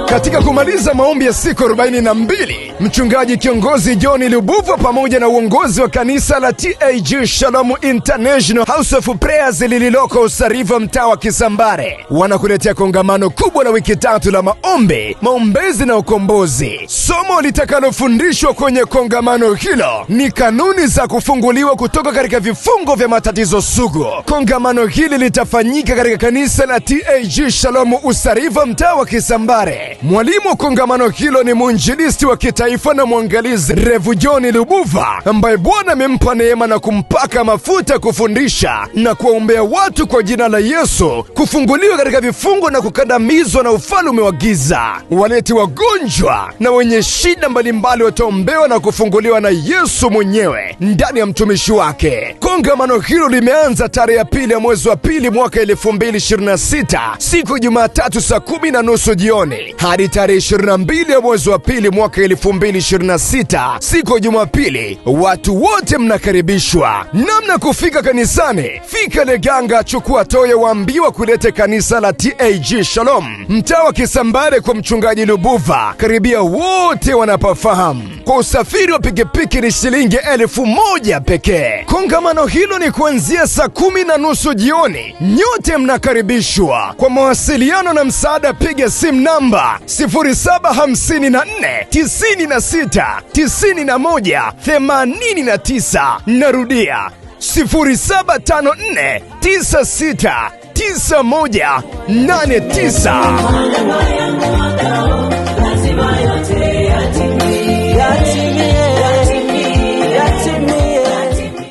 Katika kumaliza maombi ya siku 42, mchungaji kiongozi John Lubuva pamoja na uongozi wa kanisa la TAG Shalom International House of Prayers lililoko Usariva, mtaa wa Kisambare, wanakuletea kongamano kubwa la wiki 3 la maombi, maombezi na ukombozi. Somo litakalofundishwa kwenye kongamano hilo ni kanuni za kufunguliwa kutoka katika vifungo vya matatizo sugu. Kongamano hili litafanyika katika kanisa la TAG Shalom Usariva, mtaa wa Kisambare. Mwalimu wa kongamano hilo ni mwinjilisti wa kitaifa na mwangalizi Rev John Lubuva, ambaye Bwana amempa neema na kumpaka mafuta kufundisha na kuwaombea watu kwa jina la Yesu kufunguliwa katika vifungo na kukandamizwa na ufalme wa giza. Walete wagonjwa na wenye shida mbalimbali wataombewa na kufunguliwa na Yesu mwenyewe ndani ya mtumishi wake. Kongamano hilo limeanza tarehe 2 ya mwezi wa 2 mwaka 2026, siku Jumatatu saa 10:30 jioni, hadi tarehe 22 ya mwezi wa 2 mwaka 2026, siku Jumapili. Watu wote mnakaribishwa. Namna kufika kanisani: fika Leganga, chukua toye, waambiwa kulete kanisa la TAG Shalom mtaa wa Kisambare kwa mchungaji Lubuva. Karibia wote wanapafahamu. Kwa usafiri wa pikipiki ni shilingi 1000 pekee. Kongamano hilo ni kuanzia saa 10:30 jioni. Nyote mnakaribishwa. Kwa mawasiliano na msaada piga simu namba 0754 96 91 89. Narudia 0754 96 91 89.